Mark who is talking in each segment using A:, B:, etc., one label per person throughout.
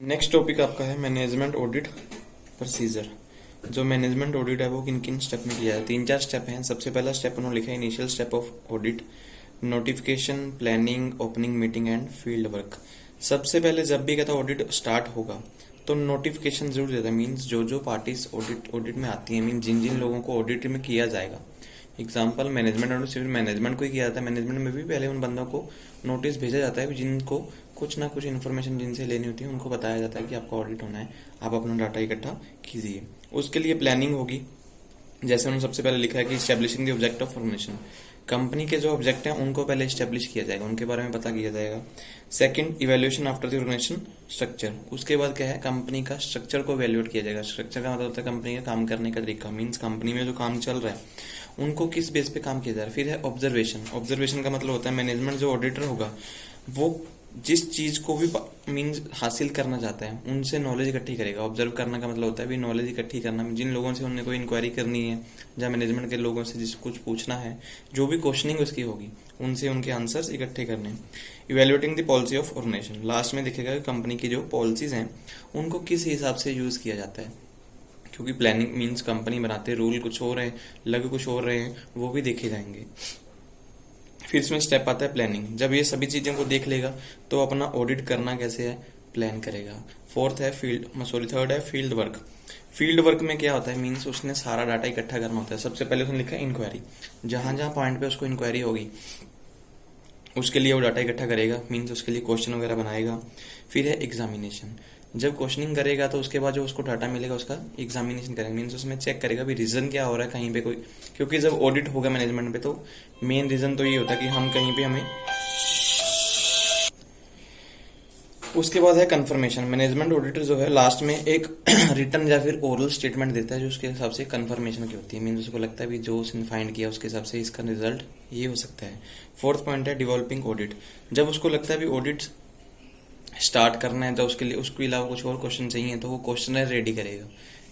A: Next topic आपका है management audit procedure. जो मैनेजमेंट ऑडिट है वो किन किन स्टेप में किया है। 3-4 स्टेप हैं। सबसे पहला स्टेप उन्होंने लिखा है initial step of audit, notification, planning, opening meeting and field work. सबसे पहले जब भी कहता ऑडिट स्टार्ट होगा तो नोटिफिकेशन जरूर देता है। मीन्स जो जो पार्टीज ऑडिट में आती है, मीन जिन जिन लोगों को ऑडिट में किया जाएगा। एग्जाम्पल मैनेजमेंट ऑडिट सिर्फ मैनेजमेंट को ही किया जाता है। मैनेजमेंट में भी पहले उन बंदों को नोटिस भेजा जाता है जिनको कुछ ना कुछ इन्फॉर्मेशन जिनसे लेनी होती है, उनको बताया जाता है कि आपका ऑडिट होना है, आप अपना डाटा इकट्ठा कीजिए। उसके लिए प्लानिंग होगी। जैसे उन्होंने सबसे पहले लिखा है कि establishing the object of formation. Company के जो ऑब्जेक्ट हैं उनको पहले स्टैब्लिश किया जाएगा, उनके बारे में पता किया जाएगा। Second, evaluation after the organisation structure. उसके बाद क्या है, कंपनी का स्ट्रक्चर को इवैल्यूएट किया जाएगा। स्ट्रक्चर का मतलब होता है कंपनी का काम करने का तरीका। मीन्स कंपनी में जो काम चल रहा है उनको किस बेस पे काम किया जा रहा है। फिर है ऑब्जर्वेशन। ऑब्जर्वेशन का मतलब होता है मैनेजमेंट जो ऑडिटर होगा वो जिस चीज को भी मीन्स हासिल करना चाहता है उनसे नॉलेज इकट्ठी करेगा। ऑब्जर्व करने का मतलब होता है भी नॉलेज इकट्ठी करना। जिन लोगों से उन्हें कोई इंक्वायरी करनी है या मैनेजमेंट के लोगों से जिसको कुछ पूछना है, जो भी क्वेश्चनिंग उसकी होगी उनसे उनके आंसर्स इकट्ठे करने। Evaluating the policy of organisation. Last में दिखेगा कि कंपनी की जो पॉलिसीज हैं उनको किस हिसाब से यूज किया जाता है, क्योंकि प्लानिंग मीन्स कंपनी बनाते रूल कुछ और है, लग कुछ और रहे हैं, वो भी देखे जाएंगे। फिर इसमें स्टेप आता है प्लानिंग। जब ये सभी चीजों को देख लेगा तो अपना ऑडिट करना कैसे है प्लान करेगा। थर्ड है फील्ड वर्क। फील्ड वर्क में क्या होता है, मीन्स उसने सारा डाटा इकट्ठा करना होता है। सबसे पहले उसने लिखा है इंक्वायरी। जहां जहां पॉइंट पे उसको इंक्वायरी होगी उसके लिए वो डाटा इकट्ठा करेगा, मीन्स उसके लिए क्वेश्चन वगैरह बनाएगा। फिर है एग्जामिनेशन। जब क्वेश्चनिंग करेगा तो उसके बाद जो उसको डाटा मिलेगा उसका एग्जामिनेशन करेगा। मीन्स उसमें चेक करेगा भी रीजन क्या हो रहा है कहीं पे कोई, क्योंकि जब ऑडिट होगा मैनेजमेंट पे तो मेन रीजन तो ये होता है कि हम कहीं पे हमें। उसके बाद है कंफर्मेशन। मैनेजमेंट ऑडिटर जो है लास्ट में एक रिटर्न या फिर ओरल स्टेटमेंट देता है जो उसके हिसाब से कंफर्मेशन की होती है। मीन्स उसको लगता है भी जो उसने फाइंड किया उसके हिसाब से इसका रिजल्ट ये हो सकता है। फोर्थ पॉइंट है डेवलपिंग ऑडिट। जब उसको लगता है भी ऑडिट स्टार्ट करना है तो उसके लिए उसके अलावा कुछ और क्वेश्चन चाहिए तो वो क्वेश्चनर रेडी करेगा।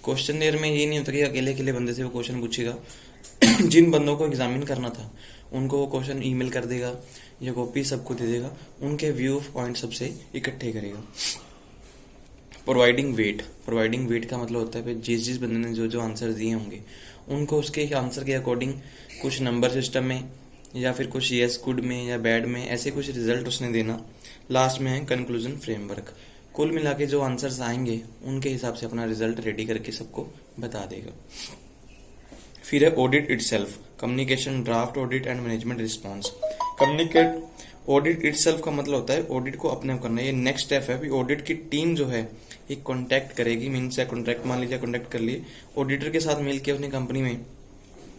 A: क्वेश्चनर में ये नहीं होता कि अकेले अकेले बंदे से वो क्वेश्चन पूछेगा। जिन बंदों को एग्जामिन करना था उनको वो क्वेश्चन ईमेल कर देगा या कॉपी सबको दे देगा, उनके व्यू पॉइंट सबसे इकट्ठे करेगा। Providing wait. प्रोवाइडिंग वेट का मतलब होता है जिस जिस बंदे ने जो जो आंसर दिए होंगे उनको उसके आंसर के अकॉर्डिंग कुछ नंबर सिस्टम में या फिर कुछ यस गुड में या बैड में ऐसे कुछ रिजल्ट उसने देना। लास्ट में है कंक्लूजन फ्रेमवर्क। कुल मिला के जो आंसर्स आएंगे उनके हिसाब से अपना रिजल्ट रेडी करके सबको बता देगा। फिर है audit itself, communication, draft audit and management response. Communicate audit itself का मतलब होता है ऑडिट को अपने करना। ये नेक्स्ट स्टेप है। ऑडिट की टीम जो है एक कॉन्टैक्ट करेगी, मीन्स या कॉन्ट्रैक्ट मान लीजिए कॉन्टैक्ट कर लिए, ऑडिटर के साथ मिलकर अपनी कंपनी में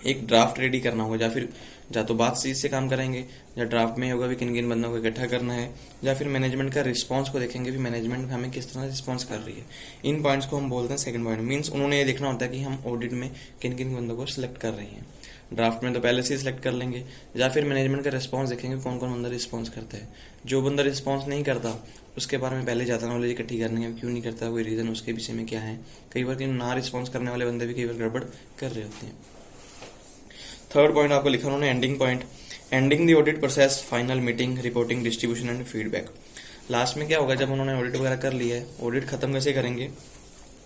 A: एक ड्राफ्ट रेडी करना होगा। या फिर या तो बात चीज से काम करेंगे या ड्राफ्ट में होगा भी किन किन बंदों को इकट्ठा करना है, या फिर मैनेजमेंट का रिस्पांस को देखेंगे भी मैनेजमेंट हमें किस तरह रिस्पांस कर रही है। इन पॉइंट्स को हम बोलते हैं सेकंड पॉइंट। मीन्स उन्होंने ये देखना होता है कि हम ऑडिट में किन किन बंदों को सिलेक्ट कर रहे हैं। ड्राफ्ट में तो पहले से सिलेक्ट कर लेंगे, या फिर मैनेजमेंट का रिस्पांस देखेंगे कौन कौन बंदा रिस्पांस करता है। जो बंदा रिस्पांस नहीं करता उसके बारे में पहले ज्यादा नॉलेज इकट्ठी करनी है, क्यों नहीं करता, कोई रीजन उसके पीछे में क्या है। कई बार ना रिस्पॉन्स करने वाले बंदे भी कई बार गड़बड़ कर रहे होते हैं। थर्ड पॉइंट आपको लिखा उन्होंने ending point. Ending the audit process, final meeting, reporting, distribution and feedback. Last में क्या होगा, जब उन्होंने ऑडिट वगैरह कर लिया है, ऑडिट खत्म कैसे करेंगे,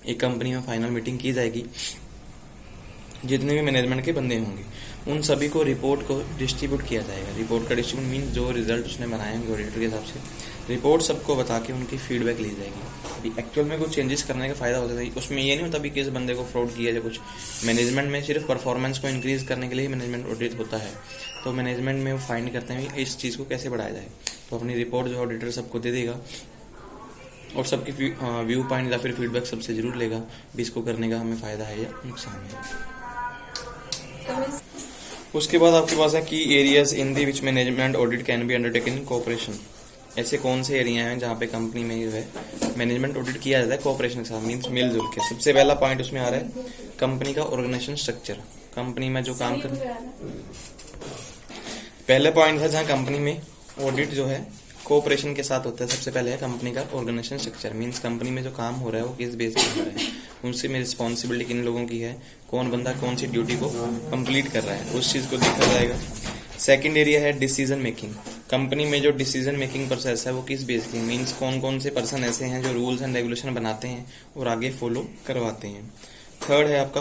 A: एक कंपनी में फाइनल मीटिंग की जाएगी। जितने भी मैनेजमेंट के बंदे होंगे उन सभी को रिपोर्ट को डिस्ट्रीब्यूट किया जाएगा। रिपोर्ट का डिस्ट्रीब्यूट मीन जो रिजल्ट उसने बनाए होंगे ऑडिटर के हिसाब से रिपोर्ट सबको बता के उनकी फीडबैक ली जाएगी। एक्चुअल में कुछ चेंजेस करने का फायदा होता है, उसमें ये नहीं होता भी किस बंदे को फ्रॉड किया या कुछ। मैनेजमेंट में सिर्फ परफॉर्मेंस को इंक्रीज करने के लिए मैनेजमेंट ऑडिट होता है, तो मैनेजमेंट में वो फाइंड करते हैं इस चीज को कैसे बढ़ाया जाए। तो अपनी रिपोर्ट जो ऑडिटर सबको दे देगा और सबकी व्यू पॉइंट या फिर फीडबैक सबसे जरूर लेगा भी इसको करने का हमें फायदा है या नुकसान है। उसके बाद आपके पास है की areas in the which management audit can be undertaken in cooperation. ऐसे कौन से एरिया हैं जहाँ पे कंपनी में जो है मैनेजमेंट ऑडिट किया जाता है कोऑपरेशन के साथ, मीन्स मिलजुल के। सबसे पहला पॉइंट उसमें आ रहा है कंपनी का ऑर्गेनाइजेशन स्ट्रक्चर। कंपनी में जो काम कर पहले पॉइंट है जहाँ कंपनी में ऑडिट जो है कोऑपरेशन के साथ होता है। सबसे पहले है कंपनी का ऑर्गेनाइजेशन स्ट्रक्चर। मीन्स कंपनी में जो काम हो रहा है वो किस बेस पे हो रहा है, उनसे में रिस्पॉन्सिबिलिटी किन लोगों की है, कौन बंदा कौन सी ड्यूटी को कंप्लीट कर रहा है, उस चीज को देखा जाएगा। सेकंड एरिया है डिसीजन मेकिंग। कंपनी में जो डिसीजन मेकिंग प्रोसेस है वो किस बेस की, मीन्स कौन कौन से पर्सन ऐसे हैं जो रूल्स एंड रेगुलेशन बनाते हैं और आगे फॉलो करवाते हैं। थर्ड है आपका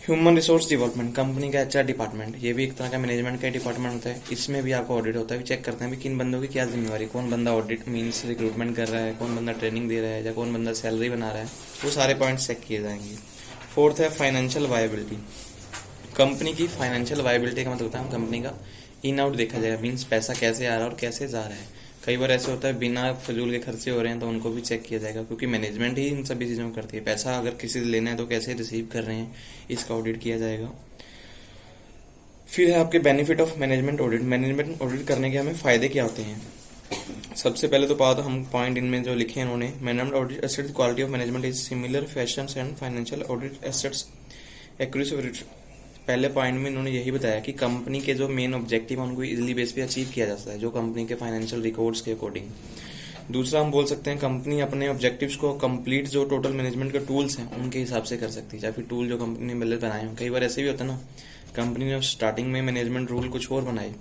A: ह्यूमन रिसोर्स डेवलपमेंट, कंपनी का एचआर डिपार्टमेंट, ये भी एक तरह का मैनेजमेंट का डिपार्टमेंट होता है। इसमें भी आपका ऑडिट होता है, चेक करते हैं भी किन बंदों की क्या जिम्मेवारी, कौन बंदा ऑडिट मीन्स रिक्रूटमेंट कर रहा है, कौन बंदा ट्रेनिंग दे रहा है, या कौन बंदा सैलरी बना रहा है, वो सारे पॉइंट्स चेक किए जाएंगे। फोर्थ है फाइनेंशियल वायबिलिटी, कंपनी की फाइनेंशियल वायबिलिटी का मतलब होता है कंपनी का इन आउट देखा जाएगा, मीन्स पैसा कैसे आ रहा है और कैसे जा रहा है। कई बार ऐसे होता है बिना फजूल के खर्चे हो रहे हैं तो उनको भी चेक किया जाएगा, क्योंकि मैनेजमेंट ही इन सभी चीज़ों को करती है। पैसा अगर किसी से लेना है तो कैसे रिसीव कर रहे हैं, इसका ऑडिट किया जाएगा। फिर है आपके benefit of management audit, management audit करने के हमें फायदे क्या होते हैं। सबसे पहले तो बात हम पॉइंट इनमें जो लिखे हैं उन्होंने, management audit assets quality of management is similar fashions and financial audit assets accuracy. पहले पॉइंट में इन्होंने यही बताया कि कंपनी के जो मेन ऑब्जेक्टिव है उनको इजीली बेस पे अचीव किया जा सकता है, जो कंपनी के फाइनेंशियल रिकॉर्ड्स के अकॉर्डिंग। दूसरा हम बोल सकते हैं कंपनी अपने ऑब्जेक्टिव्स को कंप्लीट जो टोटल मैनेजमेंट के टूल्स हैं उनके हिसाब से कर सकती है, चाहे फिर टूल जो कंपनी ने पहले बनाए हों। कई बार ऐसे भी होता है ना, कंपनी ने स्टार्टिंग में मैनेजमेंट रूल कुछ और बनाए,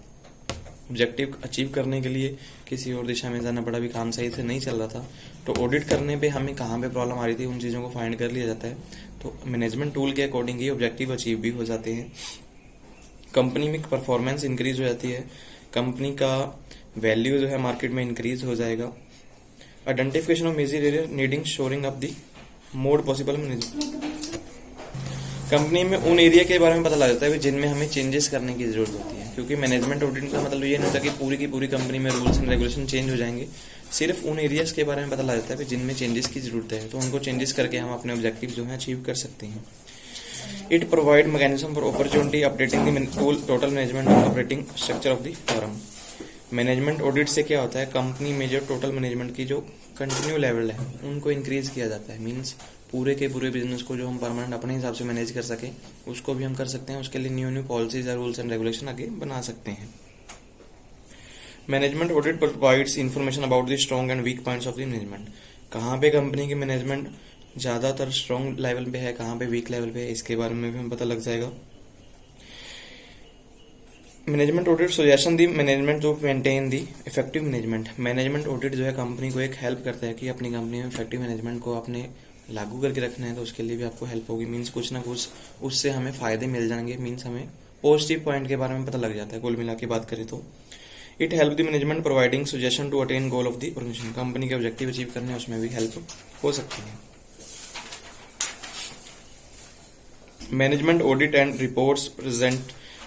A: ऑब्जेक्टिव अचीव करने के लिए किसी और दिशा में जाना पड़ा, भी काम सही से नहीं चल रहा था, तो ऑडिट करने पे हमें कहाँ पे प्रॉब्लम आ रही थी उन चीज़ों को फाइंड कर लिया जाता है, तो मैनेजमेंट टूल के अकॉर्डिंग ही ऑब्जेक्टिव अचीव भी हो जाते हैं। कंपनी में परफॉर्मेंस इंक्रीज हो जाती है, कंपनी का वैल्यू जो है मार्केट में इंक्रीज हो जाएगा। Identification of major area needing shoring up the mode possible management, company में उन एरिया के बारे में पता लग जाता है जिनमें हमें चेंजेस करने की जरूरत होती है, क्योंकि मैनेजमेंट ऑडिट का मतलब ये नहीं होता कि पूरी की पूरी कंपनी में रूल्स एंड रेगुलेशन चेंज हो जाएंगे, सिर्फ उन एरियाज के बारे में पता लग जाता है जिनमें चेंजेस की जरूरत है, तो उनको चेंजेस करके हम अपने ऑब्जेक्टिव जो है अचीव कर सकते हैं। It provide mechanism for opportunity updating the total management और operating structure of the firm. Management audit से क्या होता है, कंपनी में जो टोटल मैनेजमेंट की जो कंटिन्यू लेवल है उनको इंक्रीज किया जाता है, मीन्स पूरे के पूरे बिजनेस को जो हम परमानेंट अपने हिसाब से मैनेज कर सके उसको भी हम कर सकते हैं, उसके लिए न्यू न्यू पॉलिसीज या रूल्स एंड रेगुलेशन आगे बना सकते हैं। Management audit provides information about the strong and weak points of the management, कहाँ पे कंपनी की मैनेजमेंट ज्यादातर स्ट्रॉन्ग लेवल पे है, कहाँ पे वीक लेवल पे है, इसके बारे में भी हमें पता लग जाएगा। Management audit suggestion the management to maintain the effective management, management audit जो है कंपनी को एक हेल्प करता है कि अपनी कंपनी में इफेक्टिव मैनेजमेंट को अपने लागू करके रखना है, तो उसके लिए भी आपको हेल्प होगी, मीन्स कुछ ना कुछ उससे हमें फायदे मिल जाएंगे, मीन्स हमें पॉजिटिव पॉइंट के बारे में पता लग जाता है। कुल मिला के बात करें तो it help the management providing suggestion to attain goal of the organisation, company के ऑब्जेक्टिव अचीव करने उसमें भी हेल्प हो सकती है। Management audit and reports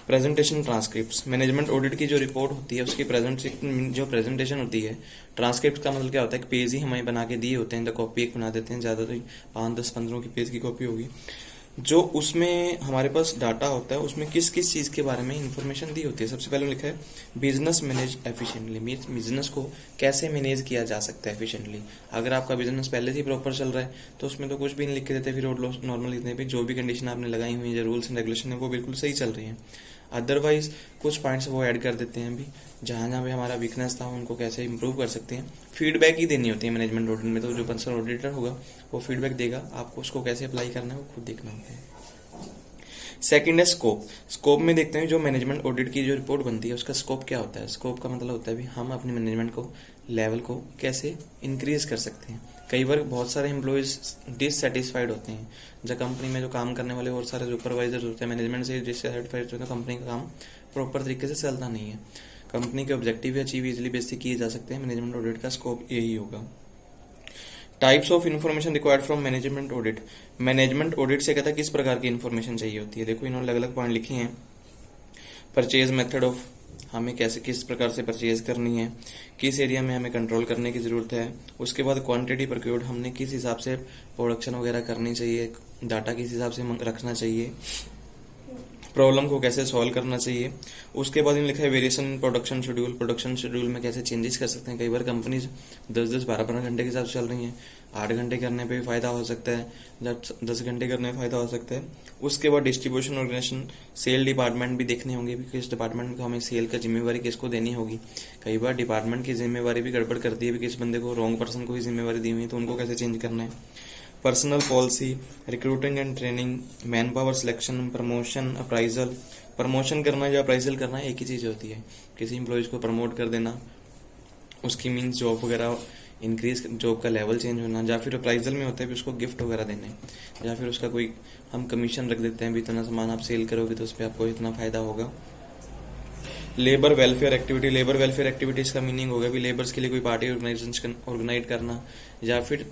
A: presentation transcripts, management audit की जो रिपोर्ट होती है उसकी प्रेजेंटेशन होती है। ट्रांसक्रिप्ट का मतलब क्या होता है, एक पेज ही हमें बना के दिए होते हैं, तो कॉपी एक बना देते हैं, ज्यादा तो 5-10-15 की पेज की कॉपी होगी, जो उसमें हमारे पास डाटा होता है उसमें किस किस चीज के बारे में इंफॉर्मेशन दी होती है। सबसे पहले लिखा है business manage efficiently, means business को कैसे मैनेज किया जा सकता है एफिशिएंटली। अगर आपका बिजनेस पहले से प्रॉपर चल रहा है तो उसमें तो कुछ भी नहीं लिख के देते, फिर नॉर्मल लिखने पे जो भी कंडीशन आपने लगाई हुई है, रूल्स एंड रेगुलेशन है वो बिल्कुल सही चल रही है। अदरवाइज कुछ पॉइंट्स वो ऐड कर देते हैं भी, जहां जहां पे हमारा वीकनेस था उनको कैसे इंप्रूव कर सकते हैं। फीडबैक ही देनी होती है मैनेजमेंट ऑडिट में, तो जो पर्सनल ऑडिटर होगा वो फीडबैक देगा, आपको उसको कैसे अप्लाई करना है वो खुद देखना होता है। सेकंड है स्कोप, स्कोप में देखते हैं जो मैनेजमेंट ऑडिट की जो रिपोर्ट बनती है उसका स्कोप क्या होता है। स्कोप का मतलब होता है भी हम अपने मैनेजमेंट को लेवल को कैसे इंक्रीज कर सकते हैं। कई बार बहुत सारे एम्प्लॉयज डिससेटिस्फाइड होते हैं, जब कंपनी में जो काम करने वाले और सारे सुपरवाइजर्स होते हैं मैनेजमेंट से डिससेटिस्फाइड होते हैं, तो कंपनी का काम प्रॉपर तरीके से चलता नहीं है। कंपनी के ऑब्जेक्टिव भी अचीव इजिली बेस किए जा सकते हैं, मैनेजमेंट ऑडिट का स्कोप यही होगा। Types of information required from management audit, management audit से कहता है किस प्रकार की इन्फॉर्मेशन चाहिए होती है। देखो इन्होंने अलग अलग पॉइंट लिखे हैं। परचेज मेथड ऑफ, हमें कैसे किस प्रकार से परचेज करनी है, किस एरिया में हमें कंट्रोल करने की जरूरत है। उसके बाद क्वांटिटी प्रोक्योर्ड, हमने किस हिसाब से प्रोडक्शन वगैरह करनी चाहिए, डाटा किस हिसाब से रखना चाहिए, प्रॉब्लम को कैसे सॉल्व करना चाहिए। उसके बाद लिखा है variation production schedule, production schedule में कैसे चेंजेस कर सकते हैं। कई बार कंपनीज 10-10, 12-12 घंटे के साथ चल रही हैं, 8 घंटे करने पे भी फायदा हो सकता है, 10 घंटे करने में फायदा हो सकता है। उसके बाद डिस्ट्रीब्यूशन ऑर्गेनाइजेशन, सेल डिपार्टमेंट भी देखने होंगे कि किस डिपार्टमेंट को हमें सेल का जिम्मेवारी किसको देनी होगी। कई बार डिपार्टमेंट की जिम्मेवारी भी गड़बड़ करती है, भी किस बंदे को रॉन्ग पर्सन को ही जिम्मेवारी दी हुई है, तो उनको कैसे चेंज करना है। Personal policy, recruiting and training, man power selection, promotion, appraisal. Promotion करना या अप्राइजल करना एक ही चीज होती है, किसी एम्प्लॉयज को प्रमोट कर देना, उसकी मीन्स जॉब वगैरह इंक्रीज, जॉब का लेवल चेंज होना, या फिर अप्राइजल में होता है भी उसको गिफ्ट वगैरह देने, या फिर उसका कोई हम कमीशन रख देते हैं भी इतना सामान आप सेल करोगे तो उस पर आपको इतना फायदा होगा। Labour welfare activity, labour welfare activities का मीनिंग होगा भी लेबर्स के लिए कोई पार्टी ऑर्गेनाइज करना, या फिर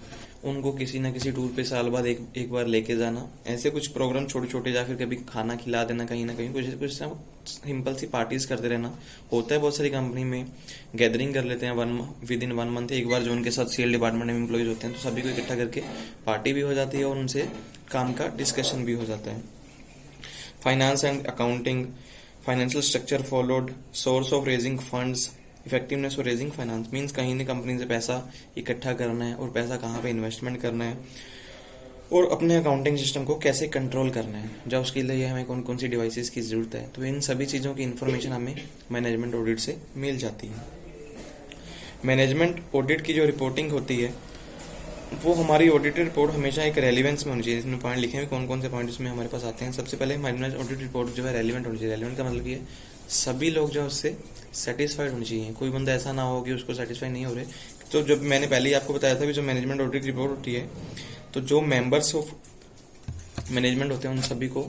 A: उनको किसी ना किसी टूर पे साल बाद एक बार लेके जाना, ऐसे कुछ प्रोग्राम छोटे छोटे, या फिर कभी खाना खिला देना कहीं ना कहीं, कुछ सिंपल सी पार्टीज करते रहना होता है। बहुत सारी कंपनी में गैदरिंग कर लेते हैं विद इन 1 मंथ एक बार, जो उनके साथ सेल डिपार्टमेंट में एम्प्लॉयज होते हैं, तो सभी को इकट्ठा करके पार्टी भी हो जाती है और उनसे काम का डिस्कशन भी हो जाता है। Finance and accounting, financial structure followed, source of raising funds, effectiveness of raising finance, means कहीं ना कंपनी से पैसा इकट्ठा करना है और पैसा कहाँ पे इन्वेस्टमेंट करना है, और अपने अकाउंटिंग सिस्टम को कैसे कंट्रोल करना है, जब उसके लिए हमें कौन कौन सी डिवाइसेस की जरूरत है। तो इन सभी चीज़ों की इन्फॉर्मेशन हमें मैनेजमेंट ऑडिट से मिल जाती है। मैनेजमेंट ऑडिट की जो रिपोर्टिंग होती है वो हमारी ऑडिट रिपोर्ट हमेशा एक रेलिवेंस में होनी चाहिए। इसमें पॉइंट लिखे हुए कौन कौन से पॉइंट इसमें हमारे पास आते हैं। सबसे पहले हमारी ऑडिट रिपोर्ट जो है रेलिवेंट होनी चाहिए। रेलिवेंट का मतलब ये सभी लोग जो है उससे सेटिस्फाइड होनी चाहिए। कोई बंदा ऐसा ना हो कि उसको सेटिस्फाई नहीं हो रहे। तो जब मैंने पहले ही आपको बताया था कि जो मैनेजमेंट ऑडिट रिपोर्ट होती है तो जो मेंबर्स ऑफ मैनेजमेंट होते हैं उन सभी को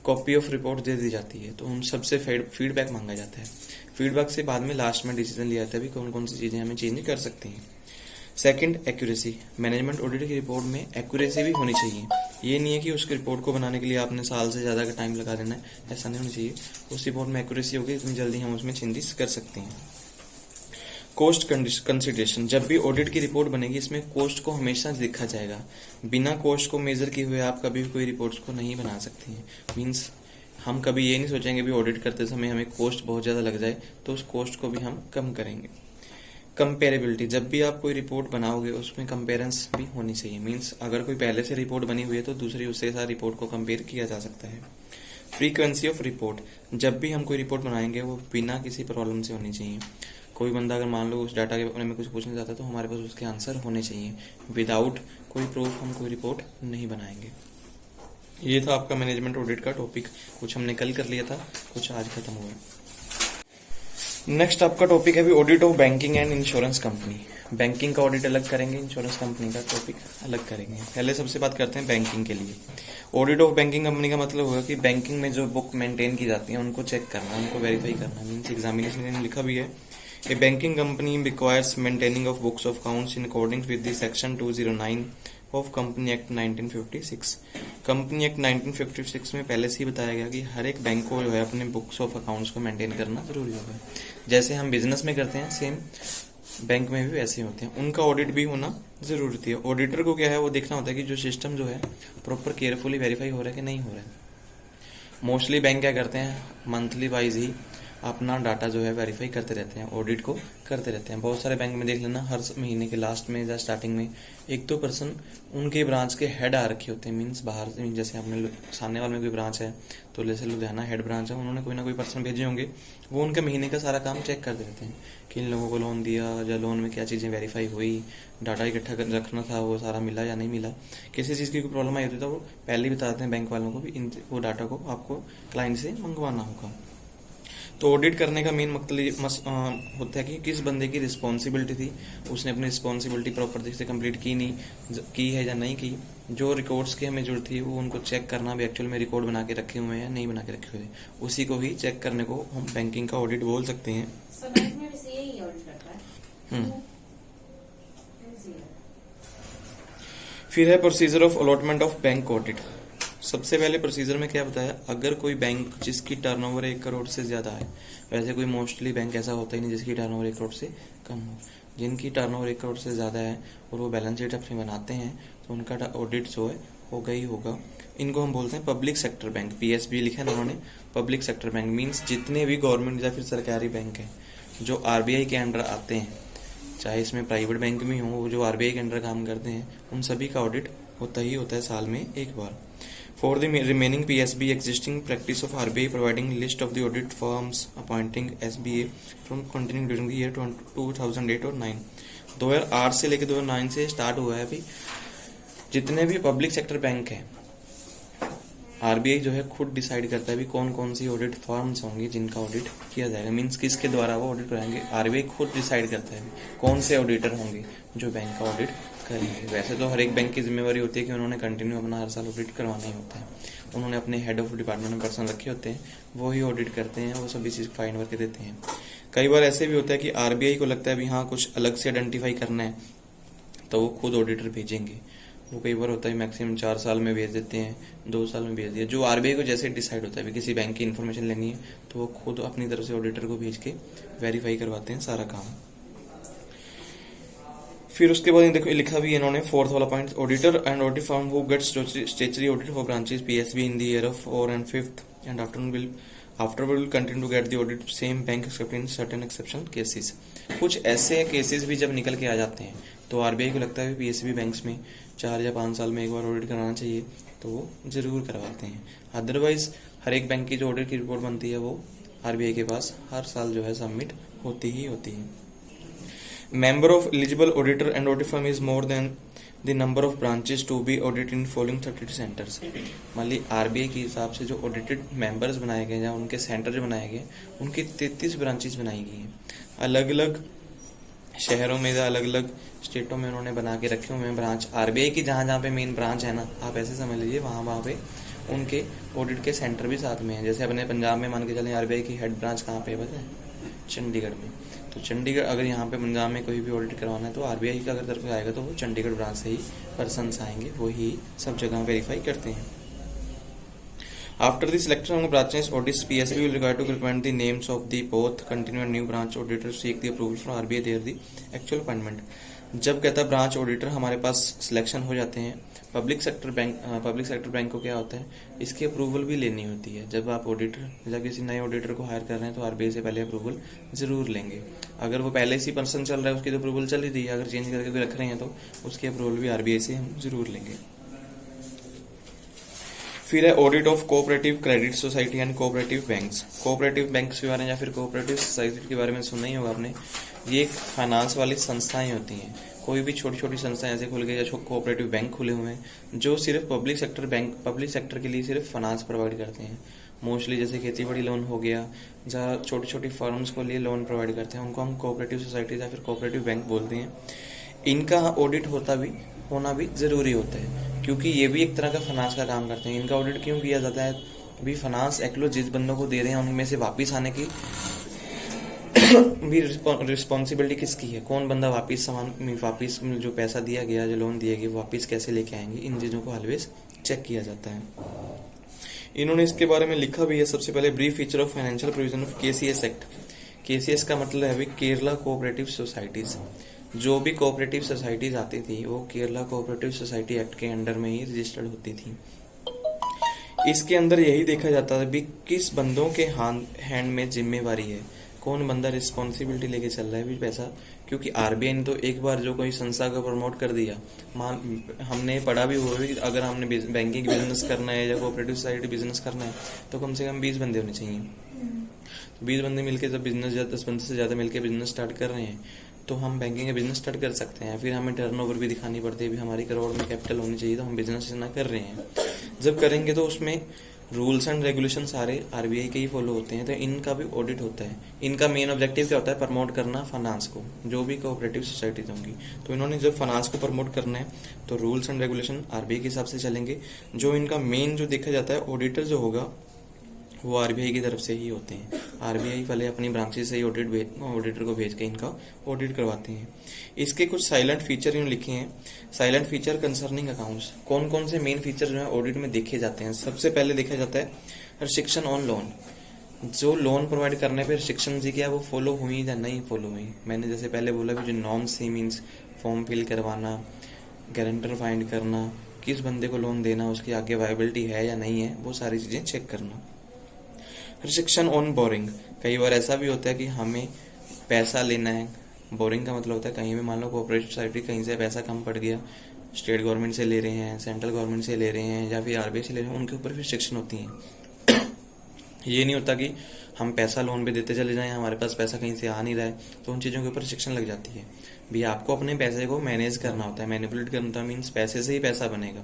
A: कॉपी ऑफ रिपोर्ट दे दी जाती है। तो उन सबसे फीडबैक मांगा जाता है। फीडबैक से बाद में लास्ट में डिसीजन लिया जाता है भी कौन कौन सी चीजें हमें चेंज कर सकते हैं। Second, accuracy. मैनेजमेंट ऑडिट की रिपोर्ट में एक्यूरेसी भी होनी चाहिए। ये नहीं है कि उस रिपोर्ट को बनाने के लिए आपने साल से ज्यादा का टाइम लगा देना है, ऐसा नहीं होना चाहिए। उस रिपोर्ट में एक्यूरेसी होगी इतनी जल्दी हम उसमें चेंजेस कर सकते हैं। कॉस्ट कंसिडरेशन, जब भी ऑडिट की रिपोर्ट बनेगी इसमें कॉस्ट को हमेशा देखा जाएगा। बिना कॉस्ट को मेजर किए हुए आप कभी भी कोई रिपोर्ट्स को नहीं बना सकते हैं। मीन्स हम कभी ये नहीं सोचेंगे भी ऑडिट करते समय हमें कॉस्ट बहुत ज्यादा लग जाए तो उस कॉस्ट को भी हम कम करेंगे। कंपेरेबिलिटी, जब भी आप कोई रिपोर्ट बनाओगे उसमें कंपेरेंस भी होनी चाहिए। मीन्स अगर कोई पहले से रिपोर्ट बनी हुई है तो दूसरी उससे साथ रिपोर्ट को कंपेयर किया जा सकता है। फ्रीक्वेंसी ऑफ रिपोर्ट, जब भी हम कोई रिपोर्ट बनाएंगे वो बिना किसी प्रॉब्लम से होनी चाहिए। कोई बंदा अगर मान लो उस डाटा के बारे में कुछ पूछना चाहता है तो हमारे पास उसके आंसर होने चाहिए। विदाउट कोई प्रूफ हम कोई रिपोर्ट नहीं बनाएंगे। ये था आपका मैनेजमेंट ऑडिट का टॉपिक। कुछ हमने कल कर लिया था, कुछ आज खत्म हुआ। नेक्स्ट आपका टॉपिक है भी audit of banking and insurance company. Banking का ऑडिट अलग करेंगे, इंश्योरेंस कंपनी का टॉपिक अलग करेंगे। पहले सबसे बात करते हैं बैंकिंग के लिए। ऑडिट ऑफ बैंकिंग कंपनी का मतलब होगा कि बैंकिंग में जो बुक मेंटेन की जाती है उनको चेक करना, उनको वेरीफाई करना। मीन्स एग्जामिनेशन में लिखा भी है A banking company requires maintaining of books of accounts in accordance with the section 209 of Company Act 1956। Company act 1956 में पहले से ही बताया गया कि हर एक बैंक को जो है अपने बुक्स ऑफ अकाउंट्स को मेंटेन करना जरूरी होगा। जैसे हम बिजनेस में करते हैं सेम बैंक में भी वैसे ही होते हैं, उनका ऑडिट भी होना जरूरी है। ऑडिटर को क्या है वो देखना होता है कि जो सिस्टम जो है प्रॉपर केयरफुली वेरीफाई हो रहा है कि नहीं हो रहा है। मोस्टली बैंक क्या करते हैं मंथली वाइज ही अपना डाटा जो है वेरीफाई करते रहते हैं, ऑडिट को करते रहते हैं। बहुत सारे बैंक में देख लेना हर महीने के लास्ट में या स्टार्टिंग में 1-2 पर्सन उनके ब्रांच के हेड आ रखे होते हैं। मीन्स बाहर से, जैसे अपने सामने वाले में कोई ब्रांच है तो जैसे लुधियाना हेड ब्रांच है, उन्होंने कोई ना कोई पर्सन भेजे होंगे, वो उनके महीने का सारा काम चेक करते रहते हैं कि इन लोगों को लोन दिया या लोन में क्या चीजें वेरीफाई हुई, डाटा इकट्ठा रखना था वो सारा मिला या नहीं मिला। किसी चीज की कोई प्रॉब्लम आई होती है तो वो पहले ही बताते हैं बैंक वालों को भी वो डाटा को आपको क्लाइंट से मंगवाना होगा। तो ऑडिट करने का मेन मतलब होता है कि किस बंदे की रिस्पॉन्सिबिलिटी थी, उसने अपनी रिस्पॉन्सिबिलिटी प्रॉपर से कंप्लीट की है या नहीं की। जो रिकॉर्ड्स की हमें जरूरत थी वो उनको चेक करना भी एक्चुअल में रिकॉर्ड बना के रखे हुए हैं या नहीं बना के रखे हुए, उसी को ही चेक करने को हम बैंकिंग का ऑडिट बोल सकते हैं। फिर है procedure of allotment of bank audit. सबसे पहले प्रोसीजर में क्या बताया, अगर कोई बैंक जिसकी टर्नओवर 1 करोड़ से ज्यादा है, वैसे कोई मोस्टली बैंक ऐसा होता ही नहीं जिसकी टर्नओवर 1 करोड़ से कम हो, जिनकी टर्नओवर 1 करोड़ से ज्यादा है और वो बैलेंस शीट अपनी बनाते हैं तो उनका ऑडिट जो है होगा ही होगा। इनको हम बोलते हैं पब्लिक सेक्टर बैंक। PSB लिखा है उन्होंने, पब्लिक सेक्टर बैंक मीन्स जितने भी गवर्नमेंट या फिर सरकारी बैंक है जो RBI के अंडर आते हैं, चाहे इसमें प्राइवेट बैंक में हो, वो जो RBI के अंडर काम करते हैं उन सभी का ऑडिट होता ही होता है साल में एक बार। For the remaining PSB existing practice of RBI providing list of the audit firms appointing SBA from continuing during the year 2008 और 9। 2008 से लेकर 2009 से स्टार्ट हुआ है अभी जितने भी पब्लिक सेक्टर बैंक हैं, आरबीआई जो है खुद डिसाइड करता है भी कौन कौन सी ऑडिट फर्म्स होंगी जिनका ऑडिट किया जाएगा, मीन्स किसके द्वारा वो ऑडिट कराएंगे। आरबीआई खुद डिसाइड करता है कौन से ऑडिटर होंगे जो बैंक का ऑडिट करेंगे। वैसे तो हर एक बैंक की जिम्मेवारी होती है कि उन्होंने कंटिन्यू अपना हर साल ऑडिट करवाना ही होता है, उन्होंने अपने हेड ऑफ डिपार्टमेंट में पर्सन रखे होते हैं, वो ही ऑडिट करते हैं, वो सभी चीज फाइन करके देते हैं। कई बार ऐसे भी होता है कि आरबीआई को लगता है भी हाँ कुछ अलग से आइडेंटिफाई करना है, तो वो खुद ऑडिटर भेजेंगे। वो कई बार होता है मैक्सिमम 4 साल में भेज देते हैं, 2 साल में भेज दिया, जो आरबीआई को जैसे डिसाइड होता है भी किसी बैंक की इन्फॉर्मेशन लेनी है तो वो खुद अपनी तरफ से ऑडिटर को भेज के वेरीफाई करवाते हैं सारा काम। फिर उसके बाद देखो लिखा भी इन्होंने 4th वाला point, auditor and audit firm who gets statutory audit for branches PSB in the year of 4 and 5th and after will continue to get the audit same bank except in certain exception cases. कुछ ऐसे cases भी जब निकल के आ जाते हैं तो RBI को लगता है पीएसबी बैंक्स में 4 या 5 साल में एक बार ऑडिट कराना चाहिए, तो वो जरूर करवाते हैं। अदरवाइज हर एक बैंक की जो ऑडिट की रिपोर्ट बनती है वो आरबीआई के पास हर साल जो है सबमिट होती ही होती है। Member of eligible auditor and audit firm is more than the number of branches to be audited in following 30 centers। मान ली आरबीआई के हिसाब से जो ऑडिटेड मेंबर्स बनाए गए या उनके सेंटर जो बनाए गए उनकी 33 ब्रांचेस बनाई गई हैं, अलग अलग शहरों में या अलग अलग स्टेटों में उन्होंने बना के रखे हुए हैं ब्रांच। आरबीआई की जहाँ जहाँ पे मेन ब्रांच है ना, आप ऐसे समझ लीजिए वहाँ पे उनके ऑडिट के सेंटर भी साथ में है। जैसे अपने पंजाब में मान के चलें आरबीआई की हेड ब्रांच कहाँ पे है, चंडीगढ़ में। तो चंडीगढ़ अगर यहाँ पे पंजाब में कोई भी ऑडिट करवाना है तो आरबीआई का अगर तरफ से आएगा तो वो चंडीगढ़ ब्रांच से ही पर्सन्स आएंगे, वो ही सब जगह वेरीफाई करते हैं। After the selection of branches audits, PSB will require to recommend the names of the both continue and new branch auditors seek the approval from RBI there the actual appointment। जब कहता है branch auditor हमारे पास selection हो जाते हैं, public sector bank को क्या होता है इसकी अप्रूवल भी लेनी होती है। जब आप ऑडिटर या किसी नए ऑडिटर को हायर कर रहे हैं तो आरबीआई से पहले अप्रूवल जरूर लेंगे। अगर वो पहले से पर्सन चल रहा है उसकी तो अप्रूवल चल ही रही है, अगर चेंज करके कोई रख रहे हैं तो उसकी अप्रूवल भी आरबीआई से हम जरूर लेंगे। फिर है audit of cooperative credit society and cooperative banks. Cooperative banks के बारे में या फिर कोऑपरेटिव सोसाइटी के बारे में सुना ही होगा आपने। ये एक फाइनेंस वाली संस्थाएं होती हैं, कोई भी छोटी छोटी संस्थाएं ऐसे खुल गई या कोऑपरेटिव बैंक खुले हुए हैं जो सिर्फ पब्लिक सेक्टर के लिए सिर्फ फाइनेंस प्रोवाइड करते हैं। मोस्टली जैसे खेती बाड़ी लोन हो गया, जहाँ छोटी छोटी फर्म्स को लिए लोन प्रोवाइड करते हैं उनको हम कोऑपरेटिव सोसाइटी या फिर कोऑपरेटिव बैंक बोलते हैं। इनका ऑडिट होना भी जरूरी होता है क्योंकि ये भी एक तरह का फाइनेंस का काम करते हैं। इनका ऑडिट क्यों किया जाता है, भी फाइनेंस एक्लो जिस बंदों को दे रहे हैं उनमें से वापिस आने की भी रिस्पॉन्सिबिलिटी किसकी है, कौन बंदा वापिस जो पैसा दिया गया जो लोन दिया गया वापिस कैसे लेके आएंगे, इन चीजों को ऑलवेज चेक किया जाता है। इन्होंने इसके बारे में लिखा भी है। सबसे पहले brief feature of financial provision of KCS act. KCS का मतलब है केरला कोऑपरेटिव सोसाइटीज। जो भी कोऑपरेटिव सोसाइटीज आती थी वो केरला कोऑपरेटिव सोसाइटी एक्ट के अंडर में ही रजिस्टर्ड होती थी। इसके अंदर यही देखा जाता है भी किस बंदों के हैंड में जिम्मेवारी है, कौन बंदा रिस्पॉन्सिबिलिटी लेके चल रहा है भी पैसा। क्योंकि आरबीआई ने तो एक बार जो कोई संस्था को प्रमोट कर दिया, हमने पढ़ा भी हुआ है कि अगर हमने बैंकिंग बिजनेस करना है या कोऑपरेटिव सोसाइटी बिजनेस करना है तो कम से कम 20 बंदे होने चाहिए। तो 20 बंदे मिलकर जब बिजनेस 10 बंदे से ज्यादा मिलकर बिजनेस स्टार्ट कर रहे हैं तो हम बैंकिंग का बिजनेस स्टार्ट कर सकते हैं। फिर हमें टर्नओवर भी दिखानी पड़ती है, भी हमारी करोड़ में कैपिटल होनी चाहिए तो हम बिजनेस इतना कर रहे हैं। जब करेंगे तो उसमें रूल्स एंड रेगुलेशन सारे आरबीआई के ही फॉलो होते हैं, तो इनका भी ऑडिट होता है। इनका मेन ऑब्जेक्टिव क्या होता है, प्रमोट करना फाइनेंस को, जो भी कोऑपरेटिव सोसाइटीज होंगी। तो इन्होंने जब फाइनेंस को प्रमोट करना है तो रूल्स एंड रेगुलेशन आरबीआई के हिसाब से चलेंगे। जो इनका मेन जो देखा जाता है ऑडिटर जो होगा वो आरबीआई की तरफ से ही होते हैं। आरबीआई वाले अपनी ब्रांचेस से ही ऑडिटर को भेज के इनका ऑडिट करवाते हैं। इसके कुछ साइलेंट फीचर इन्होंने लिखे हैं। साइलेंट फीचर कंसर्निंग अकाउंट्स, कौन कौन से मेन फीचर जो है ऑडिट में देखे जाते हैं। सबसे पहले देखा जाता है रिस्ट्रिक्शन ऑन लोन। जो लोन प्रोवाइड करने पे रिस्ट्रिक्शन जी क्या वो फॉलो हुई या नहीं फॉलो हुई। मैंने जैसे पहले बोला भी जो नॉर्म्स थी, मीन्स फॉर्म फिल करवाना, गारंटर फाइंड करना, किस बंदे को लोन देना, उसकी आगे वायबिलिटी है या नहीं है, वो सारी चीजें चेक करना। रिस्ट्रिक्शन ऑन बोरिंग, कई बार ऐसा भी होता है कि हमें पैसा लेना है। बोरिंग का मतलब होता है कहीं भी मान लो कोऑपरेटिव सोसाइटी कहीं से पैसा कम पड़ गया, स्टेट गवर्नमेंट से ले रहे हैं, सेंट्रल गवर्नमेंट से ले रहे हैं या फिर आरबीआई से ले रहे हैं, उनके ऊपर रिस्ट्रिक्शन होती है। ये नहीं होता कि हम पैसा लोन पे देते चले जाएं, हमारे पास पैसा कहीं से आ नहीं रहा है, तो उन चीज़ों के ऊपर रिस्ट्रिक्शन लग जाती है। भी आपको अपने पैसे को मैनेज करना होता है, मैनिपुलेट करना होता है, मीन्स पैसे से ही पैसा बनेगा।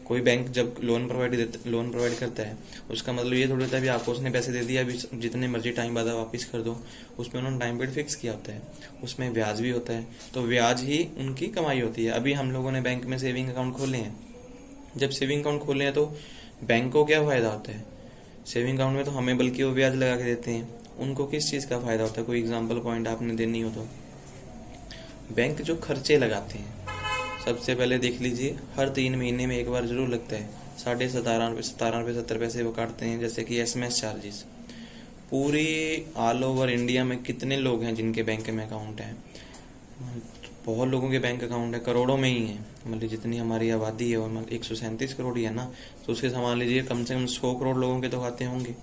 A: कोई बैंक जब लोन प्रोवाइड करता है, उसका मतलब ये थोड़ी होता है भी आपको उसने पैसे दे दिया, अभी जितने मर्जी टाइम बाद वापस कर दो। उसमें उन्होंने टाइम पीरियड फिक्स किया होता है, उसमें ब्याज भी होता है, तो ब्याज ही उनकी कमाई होती है। अभी हम लोगों ने बैंक में सेविंग अकाउंट खोले हैं, जब सेविंग अकाउंट खोले हैं तो बैंक को क्या फायदा होता है? सेविंग अकाउंट में तो हमें बल्कि वो ब्याज लगा के देते हैं, उनको किस चीज़ का फायदा होता है? कोई एग्जाम्पल पॉइंट आपने देनी हो तो, बैंक जो खर्चे लगाते हैं, सबसे पहले देख लीजिए, हर 3 महीने में एक बार जरूर लगता है, 17.5 रुपये 70 पैसे वो काटते हैं, जैसे कि SMS चार्जेस। पूरी ऑल ओवर इंडिया में कितने लोग हैं जिनके बैंक में अकाउंट है? बहुत लोगों के बैंक अकाउंट है, करोड़ों में ही है। मतलब जितनी हमारी आबादी है, और 137 करोड़ ही है ना, तो उसके संभाल लीजिए कम से कम 100 करोड़ लोगों के तो खाते होंगे।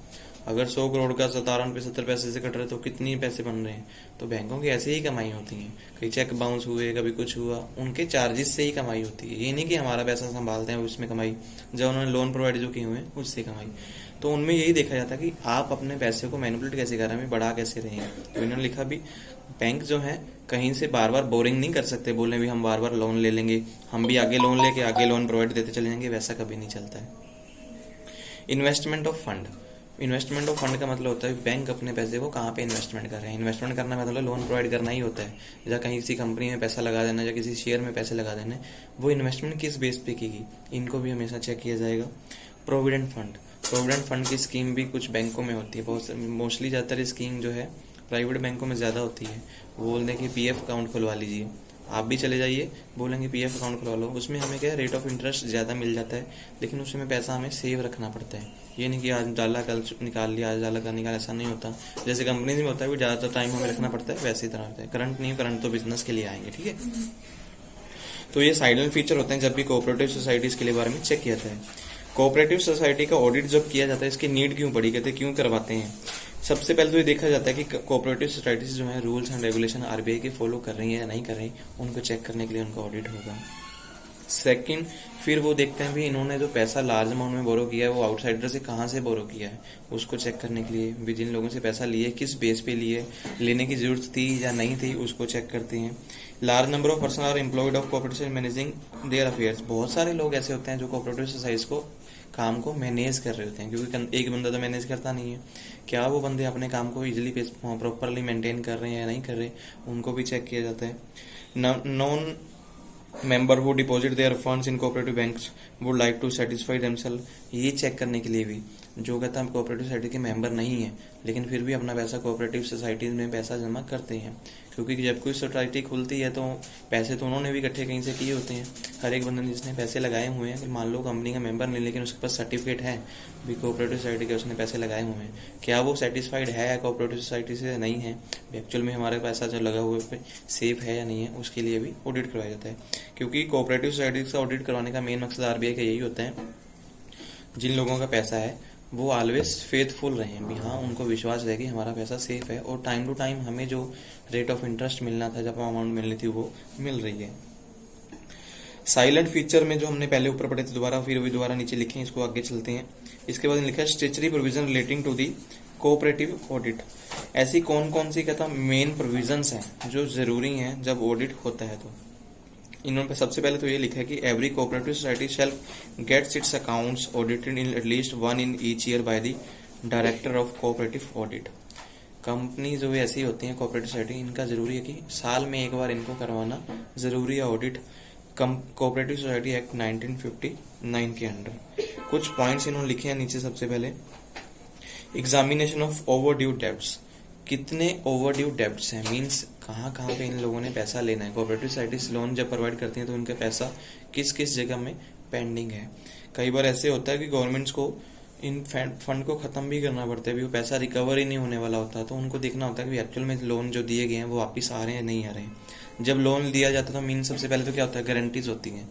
A: अगर 100 करोड़ का 17 रुपये 70 पैसे से कट रहे तो कितनी पैसे बन रहे हैं? तो बैंकों की ऐसे ही कमाई होती है, कहीं चेक बाउंस हुए, कभी कुछ हुआ, उनके चार्जेस से ही कमाई होती है। ये नहीं कि हमारा पैसा संभालते हैं उसमें कमाई, जब उन्होंने लोन प्रोवाइड जो किए हुए हैं उससे कमाई। तो उनमें यही देखा जाता है कि आप अपने पैसे को मैनिपुलेट कैसे कर रहे हैं, बढ़ा कैसे रहे हैं। तो इन्होंने लिखा भी, बैंक जो है कहीं से बार बार बोरिंग नहीं कर सकते, बोले भी हम बार बार लोन ले लेंगे, हम भी आगे लोन लेके आगे लोन प्रोवाइड देते चले जाएंगे, वैसा कभी नहीं चलता है। Investment of fund, investment of fund का मतलब होता है बैंक अपने पैसे को कहाँ पे इन्वेस्टमेंट कर रहे हैं। इन्वेस्टमेंट करना मतलब लोन प्रोवाइड करना ही होता है, या कहीं किसी कंपनी में पैसा लगा देना, या किसी शेयर में पैसे लगा देने। वो इन्वेस्टमेंट किस बेस पे की, इनको भी हमेशा चेक किया जाएगा। प्रोविडेंट फंड, प्रोविडेंट फंड की स्कीम भी कुछ बैंकों में होती है, बहुत मोस्टली ज़्यादातर स्कीम जो है प्राइवेट बैंकों में ज़्यादा होती है। वो बोल दें कि PF अकाउंट खुलवा लीजिए, आप भी चले जाइए, बोलेंगे PF अकाउंट खुलवा लो, उसमें हमें क्या है, रेट ऑफ इंटरेस्ट ज़्यादा मिल जाता है, लेकिन उसमें पैसा हमें सेव रखना पड़ता है। ये नहीं कि आज डाला कल निकाल लिया, आज डाला कल निकाल, ऐसा नहीं होता। जैसे कंपनी में होता है, ज़्यादातर टाइम हमें रखना पड़ता है, वैसे ही तरह होता है। करंट नहीं, करंट तो बिजनेस के लिए आएंगे, ठीक है। तो ये साइलेंट फीचर होते हैं जब भी कोऑपरेटिव सोसाइटीज़ के लिए बारे में चेक किया जाता है। कोऑपरेटिव सोसाइटी का ऑडिट जब किया जाता है, इसकी नीड क्यों पड़ी, कहते क्यों करवाते हैं? सबसे पहले तो ये देखा जाता है कि कोऑपरेटिव सोसाइटीज जो है रूल्स एंड रेगुलेशन RBI के फॉलो कर रही है या नहीं कर रही, उनको चेक करने के लिए उनका ऑडिट होगा। सेकंड, फिर वो देखते हैं भी इन्होंने जो पैसा लार्ज अमाउंट में बोरो किया है वो आउटसाइडर से कहाँ से बोरो किया है, उसको चेक करने के लिए भी जिन लोगों से पैसा लिए किस बेस पे लिए, लेने की जरूरत थी या नहीं थी, उसको चेक करते हैं। Large number of person are employed of cooperative managing their affairs, बहुत सारे लोग ऐसे होते हैं जो कोऑपरेटिव सोसाइटीज को काम को मैनेज कर रहे होते हैं, क्योंकि एक बंदा तो मैनेज करता नहीं है। क्या वो बंदे अपने काम को इजीली प्रॉपरली मेंटेन कर रहे हैं या नहीं कर रहे, उनको भी चेक किया जाता है। Non member who deposit their funds in cooperative banks would like to satisfy themselves, ये चेक करने के लिए भी जो कहता है कोऑपरेटिव सोसाइटी के मेंबर नहीं है लेकिन फिर भी अपना पैसा कोऑपरेटिव सोसाइटीज में पैसा जमा करते हैं, क्योंकि जब कोई सोसाइटी खुलती है तो पैसे तो उन्होंने भी इकट्ठे कहीं से किए होते हैं। हर एक बंदे ने जिसने पैसे लगाए हुए हैं, अगर मान लो कंपनी का मेंबर नहीं लेकिन उसके पास सर्टिफिकेट है भी कोऑपरेटिव सोसाइटी के, उसने पैसे लगाए हुए हैं, क्या वो सेटिस्फाइड है कोऑपरेटिव सोसाइटी से, नहीं है, एक्चुअल में हमारे पैसा जो लगा हुआ है सेफ है या नहीं है, उसके लिए भी ऑडिट करवाया जाता है। क्योंकि कोऑपरेटिव सोसाइटीज का ऑडिट करवाने का मेन मकसद RBI का यही होता है, जिन लोगों का पैसा है वो ऑलवेज फेथफुल रहें, भी हाँ उनको विश्वास रहे कि हमारा पैसा सेफ है और टाइम टू टाइम हमें जो रेट ऑफ इंटरेस्ट मिलना था, जब अमाउंट मिलनी थी, वो मिल रही है। साइलेंट फीचर में जो हमने पहले ऊपर पढ़े थे दोबारा, फिर भी दोबारा नीचे लिखे हैं, इसको आगे चलते हैं। इसके बाद लिखा है statutory provision relating to the cooperative audit. ऐसी कौन कौन सी कहता मेन प्रोविजंस हैं जो जरूरी हैं जब ऑडिट होता है। तो इन्होंने सबसे पहले तो ये लिखा है कि every cooperative society shall gets its accounts audited in at least one in each year by the director of cooperative audit. Company जो ऐसी होती हैं कोऑपरेटिव सोसाइटी, इनका जरूरी है कि साल में एक बार इनको करवाना जरूरी है ऑडिट, कोऑपरेटिव सोसाइटी एक्ट 1959 के अंडर। कुछ पॉइंट्स इन्होंने लिखे हैं नीचे। सबसे पहले एग्जामिनेशन ऑफ ओवरड्यू डेब्ट्स, कितने ओवरड्यू डेब्ट्स हैं, मींस कहाँ कहाँ पे इन लोगों ने पैसा लेना है। कोऑपरेटिव सोसाइटीज लोन जब प्रोवाइड करती हैं तो उनका पैसा किस किस जगह में पेंडिंग है। कई बार ऐसे होता है कि गवर्नमेंट्स को इन फंड को खत्म भी करना पड़ता है, भी वो पैसा रिकवर ही नहीं होने वाला होता, तो उनको देखना होता है कि एक्चुअल में लोन जो दिए गए हैं वो वापस आ रहे हैं नहीं आ रहे हैं। जब लोन दिया जाता है तो मीन सबसे पहले तो क्या होता है, गारंटीज होती हैं,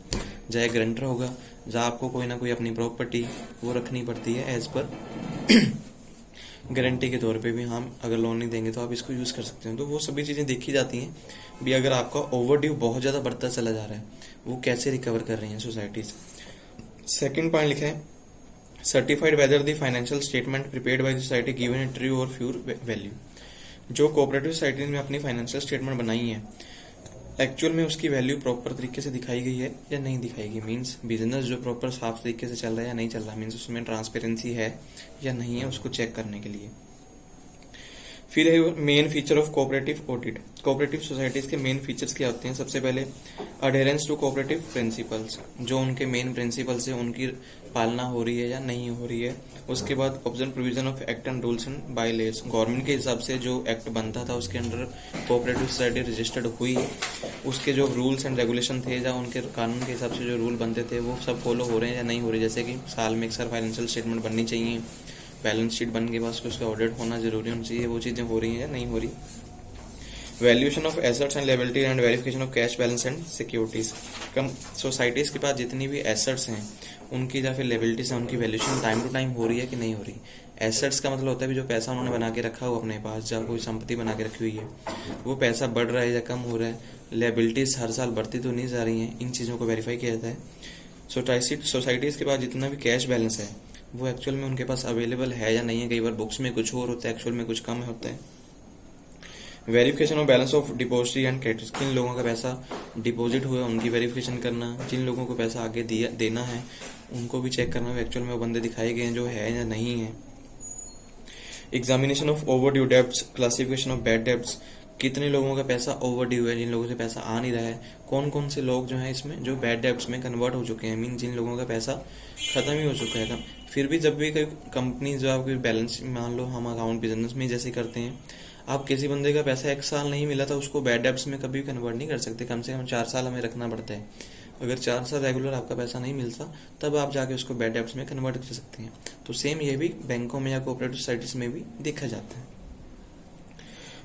A: चाहे गारंटर होगा, जहाँ आपको कोई ना कोई अपनी प्रॉपर्टी वो रखनी पड़ती है एज पर गारंटी के तौर पे भी, हम अगर लोन नहीं देंगे तो आप इसको यूज कर सकते हैं। तो वो सभी चीजें देखी जाती हैं भी। अगर आपका ओवरड्यू बहुत ज्यादा बढ़ता चला जा रहा है, वो कैसे रिकवर कर रही हैं सोसाइटीज। सेकंड पॉइंट लिखा है certified whether the financial statement prepared by the society given A true और प्योर वैल्यू। जो कोऑपरेटिव सोसाइटी ने अपनी फाइनेंशियल स्टेटमेंट बनाई है, एक्चुअल में उसकी वैल्यू प्रॉपर तरीके से दिखाई गई है या नहीं दिखाई गई। मीन्स बिजनेस जो प्रॉपर साफ तरीके से चल रहा है या नहीं चल रहा, मीन्स उसमें ट्रांसपेरेंसी है या नहीं है, उसको चेक करने के लिए। फिर है main feature of cooperative audit. Cooperative societies के मेन फीचर्स क्या होते हैं? सबसे पहले अडेरेंस टू कोऑपरेटिव प्रिंसिपल्स, जो उनके मेन प्रिंसिपल्स है उनकी पालना हो रही है या नहीं हो रही है। उसके बाद observe provision of act and rules and bylaws, government के हिसाब से जो एक्ट बनता था उसके अंडर कोऑपरेटिव सोसाइटी रजिस्टर्ड हुई, उसके जो रूल्स एंड रेगुलेशन थे या उनके कानून के हिसाब से जो रूल बनते थे वो सब फॉलो हो रहे हैं या नहीं हो रहे। जैसे कि साल में एक साल फाइनेंशियल स्टेटमेंट बननी चाहिए, बैलेंस शीट बनने के बाद उसका ऑडिट होना जरूरी होना चाहिए, वो चीजें हो रही हैं या नहीं हो रही। Valuation of assets and liability and verification of cash balance and securities. Come societies के पास जितनी भी एसेट्स हैं उनकी या फिर लायबिलिटीज हैं, उनकी वैल्यूएशन टाइम टू टाइम हो रही है कि नहीं हो रही। एसेट्स का मतलब होता है जो पैसा उन्होंने बना के रखा हो अपने पास, या कोई संपत्ति बना के रखी हुई है, वो पैसा बढ़ रहा है या कम हो रहा है। लायबिलिटीज हर साल बढ़ती तो नहीं जा रही हैं, इन चीजों को वेरीफाई किया जाता है। सोसाइटीज के पास जितना भी कैश बैलेंस है वो एक्चुअल में उनके पास अवेलेबल है या नहीं है। कई बार बुक्स में कुछ और होता है, एक्चुअल में कुछ कम होता है। Verification of balance of depository and credit, किन लोगों का पैसा डिपॉजिट हुआ उनकी वेरिफिकेशन करना, जिन लोगों को पैसा आगे देना है उनको भी चेक करना एक्चुअल में वो बंदे दिखाए गए हैं जो है या नहीं है। Examination of over due debts, classification of bad debts, कितने लोगों का पैसा ओवर ड्यू है, जिन लोगों से पैसा आ नहीं रहा है। कौन कौन से लोग जो है इसमें जो बैड डेब्ट्स में कन्वर्ट हो चुके हैं, मीन जिन लोगों का पैसा खत्म ही हो चुका है। फिर भी जब भी कोई कंपनी जो आपकी बैलेंस, मान लो हम अकाउंट बिजनेस में जैसे करते हैं, आप किसी बंदे का पैसा एक साल नहीं मिला था उसको बैड डेब्ट्स में कभी कन्वर्ट नहीं कर सकते, कम से कम 4 साल हमें रखना पड़ता है। अगर 4 साल रेगुलर आपका पैसा नहीं मिलता तब आप जाके उसको बैड डेब्ट्स में कन्वर्ट कर सकते हैं। तो सेम ये भी बैंकों में या कोऑपरेटिव सोसाइटीज में भी देखा जाता है।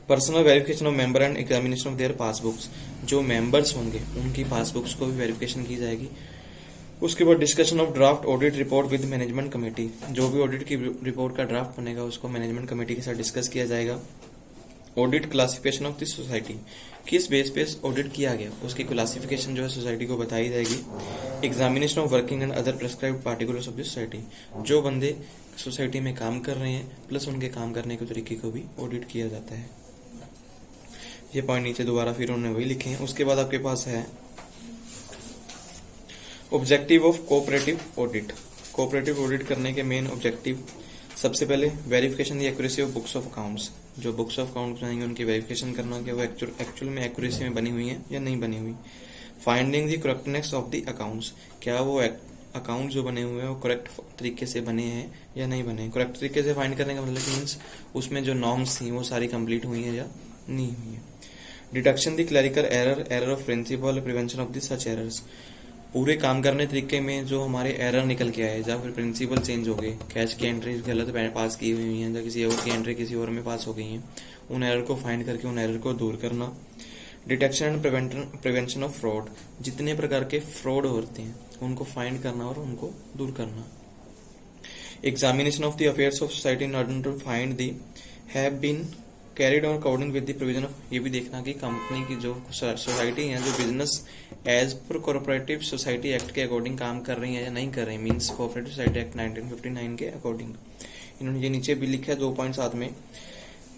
A: Personal verification of member and examination of their passbooks, जो मेंबर्स होंगे उनकी पासबुक्स को भी वेरिफिकेशन की जाएगी। उसके बाद discussion of draft audit report with management committee, जो भी ऑडिट की रिपोर्ट का ड्राफ्ट बनेगा उसको मैनेजमेंट कमेटी के साथ डिस्कस किया जाएगा। Audit classification of the society, किस बेस पे ऑडिट किया गया उसकी क्लासिफिकेशन जो है सोसाइटी को बताई जाएगी। Examination of working and other prescribed particulars of the society, जो बंदे सोसाइटी में काम कर रहे हैं प्लस उनके काम करने के तरीके को भी ऑडिट किया जाता है। ये पॉइंट नीचे दोबारा फिर उन्होंने वही लिखे हैं। उसके बाद आपके पास है objective of cooperative audit. Cooperative audit करने के मेन ऑब्जेक्टिव, सबसे पहले verification the accuracy of books of accounts, जो बुक्स ऑफ अकाउंट्स बनाएंगे उनकी वेरिफिकेशन करना कि वो एक्चुअल में एक्यूरेसी में बनी हुई है या नहीं बनी हुई। Finding the correctness of the accounts, क्या वो अकाउंट जो बने हुए हैं वो करेक्ट तरीके से बने हैं या नहीं बने। करेक्ट तरीके से फाइंड करने का मतलब मीन्स उसमें जो नॉर्म्स थी वो सारी कंप्लीट हुई है या नहीं हुई है। Deduction the clerical error of principle, prevention of the such errors, पूरे काम करने तरीके में जो हमारे एरर निकल के आए या फिर प्रिंसिपल चेंज हो गए, कैश की एंट्री गलत पास की हुई है या किसी और की एंट्री किसी और में पास हो गई है, उन एरर को फाइंड करके उन एरर को दूर करना। Detection and prevention of fraud, जितने प्रकार के फ्रॉड होते हैं उनको फाइंड करना और उनको दूर करना। Examination of the affairs of society in order to find the have been carried on according with the provision of, ये भी देखना कि कंपनी की जो सोसाइटी है जो business as per cooperative society act के अकॉर्डिंग काम कर रही है या नहीं कर रही, मींस कोऑपरेटिव सोसाइटी एक्ट 1959 के अकॉर्डिंग। इन्होंने ये नीचे भी लिखा है 2.7 में,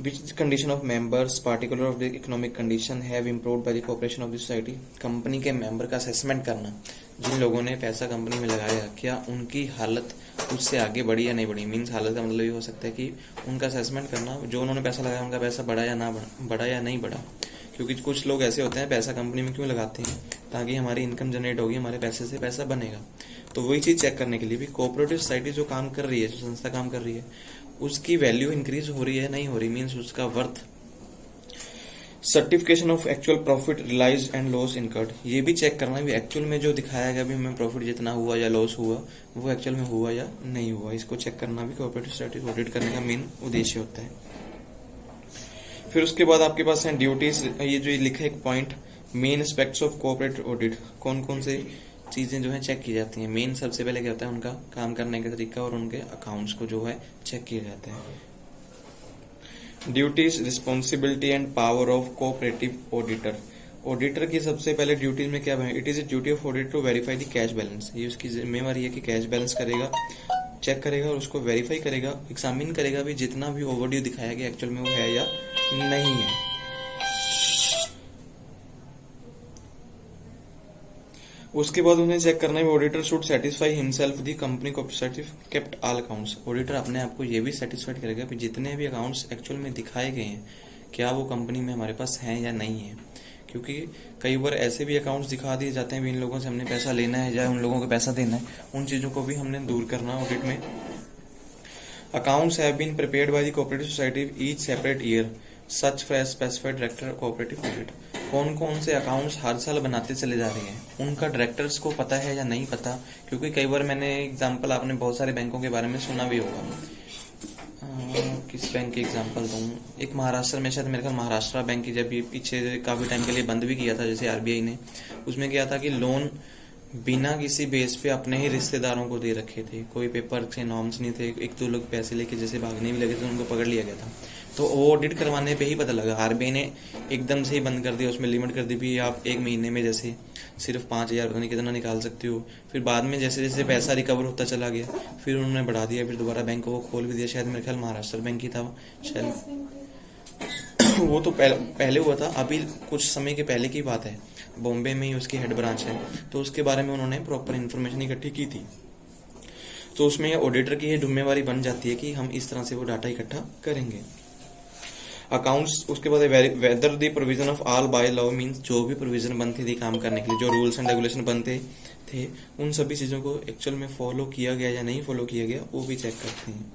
A: which condition of members particular of the economic condition have improved by the cooperation of the society. Company के मेंबर का असेसमेंट करना, जिन लोगों ने पैसा कंपनी में लगाया क्या उनकी हालत उससे आगे बढ़ी या नहीं बढ़ी। मीन्स हालत का मतलब ये हो सकता है कि उनका असेसमेंट करना, जो उन्होंने पैसा लगाया उनका पैसा बढ़ा या ना बढ़ा या नहीं बढ़ा। क्योंकि कुछ लोग ऐसे होते हैं पैसा कंपनी में क्यों लगाते हैं, ताकि हमारी इनकम जनरेट होगी, हमारे पैसे से पैसा बनेगा। तो वही चीज चेक करने के लिए भी कोऑपरेटिव सोसाइटी जो काम कर रही है, जो संस्था काम कर रही है, उसकी वैल्यू इंक्रीज हो रही है नहीं हो रही, मीन्स उसका worth. Certification of actual profit realise and loss incurred, ये भी चेक करना भी एक्चुअल में जो दिखाया गया भी हमें प्रॉफिट जितना हुआ या लॉस हुआ वो एक्चुअल में हुआ या नहीं हुआ, इसको चेक करना भी कोऑपरेटिव सोसाइटी ऑडिट करने का मेन उद्देश्य होता है। फिर उसके बाद आपके पास है ड्यूटीज, ये जो लिखा है एक point, main aspects of cooperative audit, कौन कौन से चीजें जो है चेक की जाती हैं। मेन सबसे पहले क्या होता है उनका काम करने का तरीका और उनके अकाउंट्स को जो है चेक किया जाता है। Duties, responsibility and power of cooperative auditor. Auditor की सबसे पहले ड्यूटीज में क्या है, it is a duty of auditor to verify the cash balance, ये उसकी जिम्मेवारी है कि कैश बैलेंस करेगा, चेक करेगा और उसको वेरीफाई करेगा, एग्जामिन करेगा भी जितना भी ओवरड्यू दिखाया गया एक्चुअल में वो है या नहीं है। उसके बाद उन्हें चेक करना है auditor should satisfy himself the company cooperative kept all accounts. Auditor अपने आप को ये भी सेटिस्फाइड करेगा कि जितने भी अकाउंट्स एक्चुअल में दिखाए गए हैं क्या वो कंपनी में हमारे पास हैं या नहीं है, क्योंकि कई बार ऐसे भी अकाउंट्स दिखा दिए जाते हैं भी इन लोगों से हमने पैसा लेना है या उन लोगों को पैसा देना है, उन चीजों को भी हमने दूर करना ऑडिट में। Accounts have been prepared by the cooperative society each separate year such for specified director cooperative audit. कौन कौन से अकाउंट्स हर साल बनाते चले जा रहे हैं उनका डायरेक्टर्स को पता है या नहीं पता, क्योंकि कई बार मैंने एग्जांपल आपने बहुत सारे बैंकों के बारे में सुना भी होगा। किस बैंक के एग्जांपल दूं, एक महाराष्ट्र में शायद मेरे ख्याल महाराष्ट्र बैंक की जब ये पीछे काफी टाइम के लिए बंद भी किया था जैसे आरबीआई ने, उसमें क्या था कि लोन बिना किसी बेस पे अपने ही रिश्तेदारों को दे रखे थे, कोई पेपर से नॉर्म्स नहीं थे, एक दो लोग पैसे लेके जैसे भागने भी लगे थे उनको पकड़ लिया गया था। तो वो ऑडिट करवाने पे ही पता लगा, आरबीआई ने एकदम से ही बंद कर दिया, उसमें लिमिट कर दी भी आप एक महीने में जैसे सिर्फ 5,000 पता नहीं कितना निकाल सकते हो। फिर बाद में जैसे जैसे पैसा रिकवर होता चला गया फिर उन्होंने बढ़ा दिया, फिर दोबारा बैंक को वो खोल भी दिया, शायद मेरे ख्याल महाराष्ट्र बैंक ही था शायद वो तो पहले हुआ था, अभी कुछ समय के पहले की बात है, बॉम्बे में ही उसकी हेड ब्रांच है, तो उसके बारे में उन्होंने प्रॉपर इन्फॉर्मेशन इकट्ठी की थी। तो उसमें ऑडिटर की ये जिम्मेवारी बन जाती है कि हम इस तरह से वो डाटा इकट्ठा करेंगे। अकाउंट्स, उसके बाद whether the provision of all by law means जो भी प्रोविजन बनते थे काम करने के लिए, जो रूल्स एंड रेगुलेशन बनते थे उन सभी चीजों को एक्चुअल में फॉलो किया गया या नहीं फॉलो किया गया वो भी चेक करते हैं।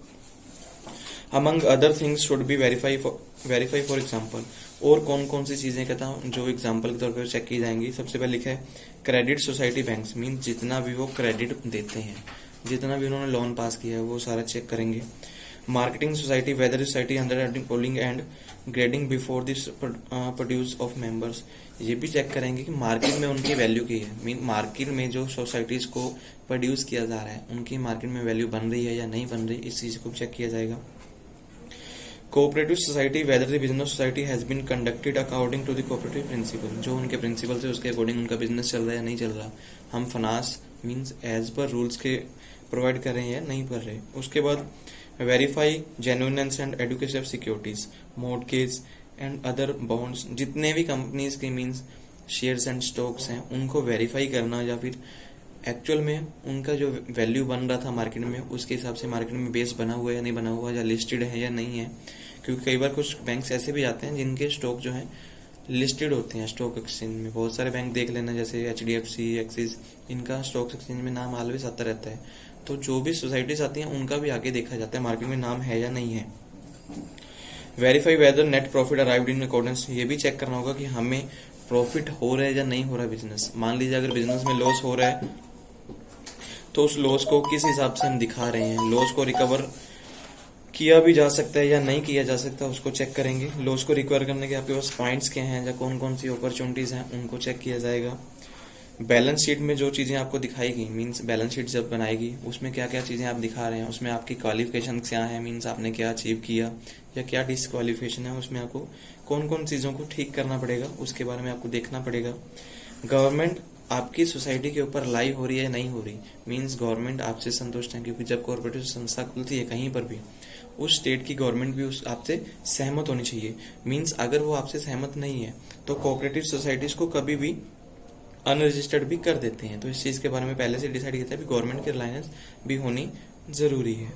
A: Among other things should be verify for example, और कौन कौन सी चीजें कहता हूँ जो एग्जाम्पल के तौर पर चेक की जाएंगी। सबसे पहले लिखा है क्रेडिट सोसाइटी बैंक्स मींस जितना भी वो क्रेडिट देते हैं, जितना भी उन्होंने लोन पास किया है वो सारा चेक करेंगे। Marketing society whether society underwriting pooling and grading before this produce of members, ये भी चेक करेंगे कि मार्केट में उनकी वैल्यू की है, मीन मार्केट में जो सोसाइटीज को प्रोड्यूस किया जा रहा है उनकी मार्केट में वैल्यू बन रही है या नहीं बन रही, इस चीज को चेक किया जाएगा। Cooperative society whether the business society has been conducted according to the cooperative principle, जो उनके प्रिंसिपल से उसके अकॉर्डिंग उनका बिजनेस चल रहा है या नहीं चल रहा, हम finance means as per rules के प्रोवाइड कर रहे हैं या नहीं कर रहे। उसके बाद verify genuineness and education of securities mortgage and other bonds, जितने भी कंपनीज के मींस शेयर्स एंड स्टॉक्स हैं उनको वेरीफाई करना या फिर एक्चुअल में उनका जो वैल्यू बन रहा था मार्केट में उसके हिसाब से मार्केट में बेस बना हुआ है या नहीं बना हुआ, या लिस्टेड है या नहीं है, क्योंकि कई बार कुछ बैंक्स ऐसे भी आते हैं जिनके स्टॉक जो है लिस्टेड होते हैं स्टॉक एक्सचेंज में। बहुत सारे बैंक देख लेना जैसे HDFC, एक्सिस, इनका स्टॉक एक्सचेंज में नाम ऑलवेज आता रहता है। तो जो भी सोसाइटीज आती हैं उनका भी आगे देखा जाता है मार्केट में नाम है या नहीं है। Verify whether net profit arrived in accordance, ये भी चेक करना होगा कि हमें प्रॉफिट हो रहा है या नहीं हो रहा है बिजनेस। मान लीजिए अगर बिजनेस में लॉस हो रहा है तो उस लॉस को किस हिसाब से हम दिखा रहे हैं, लॉस को रिकवर किया भी जा सकता है या नहीं किया जा सकता उसको चेक करेंगे। लॉस को रिकवर करने के आपके पास पॉइंट्स क्या हैं या कौन कौन सी अपॉर्चुनिटीज हैं उनको चेक किया जाएगा। बैलेंस शीट में जो चीजें आपको दिखाई गई मींस बैलेंस शीट जब बनाएगी उसमें क्या क्या चीजें आप दिखा रहे हैं, उसमें आपकी क्वालिफिकेशन क्या है, मींस आपने क्या अचीव किया या क्या डिसक्वालिफिकेशन है, उसमें आपको कौन कौन चीजों को ठीक करना पड़ेगा उसके बारे में आपको देखना पड़ेगा। गवर्नमेंट आपकी सोसाइटी के ऊपर लाई हो रही है नहीं हो रही, मींस गवर्नमेंट आपसे संतुष्ट है, क्योंकि जब कोऑपरेटिव संस्था खुलती है कहीं पर भी उस स्टेट की गवर्नमेंट भी उस आपसे सहमत होनी चाहिए। मींस अगर वो आपसे सहमत नहीं है तो कोऑपरेटिव सोसाइटीज को कभी भी अनरजिस्टर्ड भी कर देते हैं। तो इस चीज के बारे में पहले से डिसाइड किया था गवर्नमेंट की रिलायंस भी होनी जरूरी है।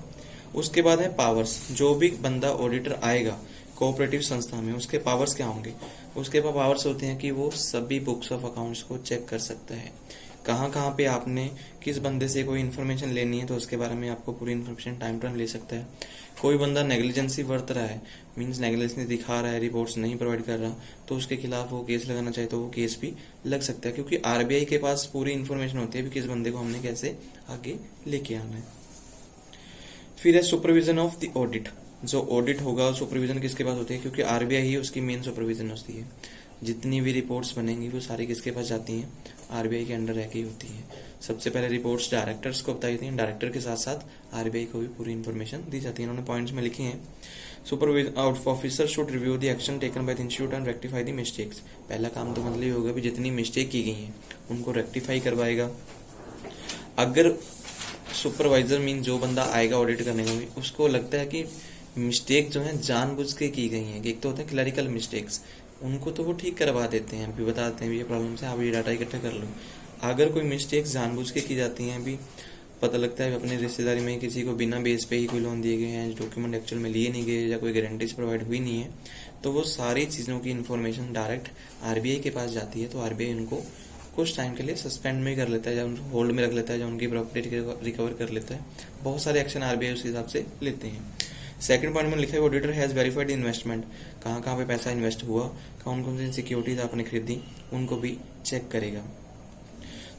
A: उसके बाद है पावर्स, जो भी बंदा ऑडिटर आएगा कोऑपरेटिव संस्था में उसके पावर्स क्या होंगे, उसके पास पावर्स होते हैं कि वो सभी बुक्स ऑफ अकाउंट्स को चेक कर सकता है, कहाँ कहाँ पे आपने किस बंदे से कोई इन्फॉर्मेशन लेनी है तो उसके बारे में आपको पूरी इन्फॉर्मेशन टाइम टू टाइम ले सकता है। कोई बंदा नेग्लिजेंसी बरत रहा है मींस नेग्लिजेंसी दिखा रहा है, रिपोर्ट्स नहीं प्रोवाइड कर रहा, तो उसके खिलाफ वो केस लगाना चाहे तो वो केस भी लग सकता है, क्योंकि आरबीआई के पास पूरी इन्फॉर्मेशन होती है कि किस बंदे को हमने कैसे आगे लेके आना है। फिर है सुपरविजन ऑफ द ऑडिट, जो ऑडिट होगा सुपरविजन किसके पास होती है, क्योंकि आरबीआई ही उसकी मेन सुपरविजन होती है। जितनी भी रिपोर्ट्स बनेंगी वो सारी किसके पास जाती हैं, आरबीआई के अंडर रह के ही होती है। सबसे पहले रिपोर्ट्स डायरेक्टर्स को बताई जाती हैं, डायरेक्टर के साथ साथ आरबीआई को भी पूरी इन्फॉर्मेशन दी जाती है। इन्होंने पॉइंट्स में लिखे हैं supervision officer should review the action taken by the institute and rectify the mistakes. पहला काम तो मतलब ये होगा भी जितनी मिस्टेक की गई हैं उनको रेक्टिफाई करवाएगा। अगर सुपरवाइजर मीन जो बंदा आएगा ऑडिट करने को भी, उसको लगता है कि मिस्टेक जो है जानबूझ के की गई हैं। एक तो होते हैं क्लरिकल मिस्टेक्स, उनको तो वो ठीक करवा देते हैं, अभी बताते हैं ये प्रॉब्लम है, आप ये डाटा इकट्ठा कर लो। अगर कोई मिस्टेक्स जानबूझ के की जाती हैं, अभी पता लगता है अपनी रिश्तेदारी में किसी को बिना बेस पे ही कोई लोन दिए गए हैं, डॉक्यूमेंट एक्चुअल में लिए नहीं गए या कोई गारंटीज प्रोवाइड हुई नहीं है, तो वो सारी चीज़ों की इन्फॉर्मेशन डायरेक्ट आरबीआई के पास जाती है। तो आरबीआई उनको कुछ टाइम के लिए सस्पेंड में कर लेता है या उनको होल्ड में रख लेता है, या उनकी प्रॉपर्टी रिकवर कर लेता है। बहुत सारे एक्शन आरबीआई उस हिसाब से लेते हैं। सेकंड पॉइंट में लिखा है ऑडिटर हैज वेरीफाइड इन्वेस्टमेंट, कहाँ कहाँ पे पैसा इन्वेस्ट हुआ, कौन कौन सी सिक्योरिटीज आपने खरीदी, उनको भी चेक करेगा।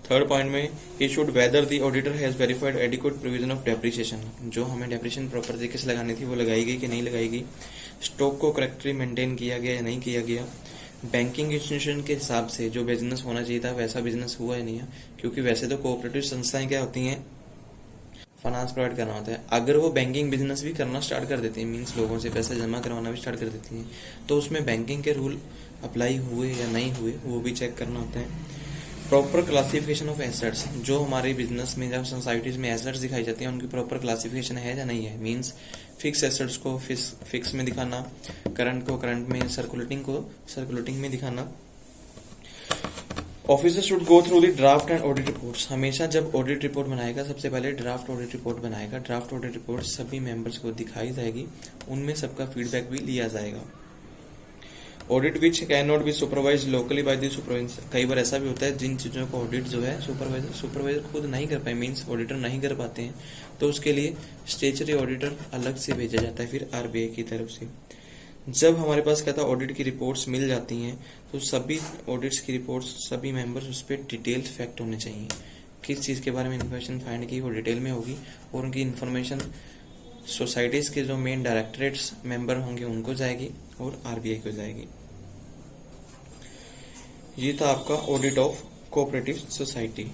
A: थर्ड पॉइंट में he should whether the auditor has verified adequate provision of depreciation, जो हमें डेप्रिसिएशन प्रॉपर तरीके से लगानी थी वो लगाई गई कि नहीं लगाई गई, स्टॉक को करेक्टली मेंटेन किया गया या नहीं किया गया, बैंकिंग इंस्टीट्यूशन के हिसाब से जो बिजनेस होना चाहिए था वैसा बिजनेस हुआ या नहीं है, क्योंकि वैसे तो कोऑपरेटिव संस्थाएं क्या होती हैं, फाइनेंस प्रोवाइड करना होता है। अगर वो बैंकिंग बिजनेस भी करना स्टार्ट कर देती है, मीन्स लोगों से पैसा जमा करवाना भी स्टार्ट कर देती हैं, तो उसमें बैंकिंग के रूल अप्लाई हुए या नहीं हुए वो भी चेक करना होता है। प्रॉपर क्लासिफिकेशन ऑफ एसेट्स, जो हमारे बिजनेस में जब सोसाइटीज में एसेट्स दिखाई जाती हैं उनकी प्रॉपर क्लासिफिकेशन है या नहीं है, मीन्स फिक्स एसेट्स को फिक्स में दिखाना, करंट को करंट में, सर्कुलेटिंग को सर्कुलेटिंग में दिखाना। Officer should go through the draft and audit reports, हमेशा जब ऑडिट रिपोर्ट बनाएगा सबसे पहले ड्राफ्ट ऑडिट रिपोर्ट बनाएगा। ड्राफ्ट ऑडिट रिपोर्ट सभी मेंबर्स को दिखाई जाएगी, उनमें सबका फीडबैक भी लिया जाएगा। Audit which can not be supervise locally by the supervisor, कई बार ऐसा भी होता है जिन चीजों को ऑडिट जो है सुपरवाइजर खुद नहीं कर पाए, मीन्स ऑडिटर नहीं कर पाते हैं, तो उसके लिए स्टेचुटरी ऑडिटर अलग से भेजा जाता है फिर आरबीआई की तरफ से। जब हमारे पास कहता है ऑडिट की रिपोर्ट्स मिल जाती हैं, तो सभी ऑडिट्स की रिपोर्ट्स सभी मेंबर्स उस पर डिटेल्ड फैक्ट होने चाहिए, किस चीज़ के बारे में इन्फॉर्मेशन फाइंड की वो डिटेल में होगी, और उनकी इन्फॉर्मेशन सोसाइटीज के जो मेन डायरेक्टरेट्स मेंबर होंगे उनको जाएगी और आरबीआई को जाएगी। ये था आपका ऑडिट ऑफ कोऑपरेटिव सोसाइटी।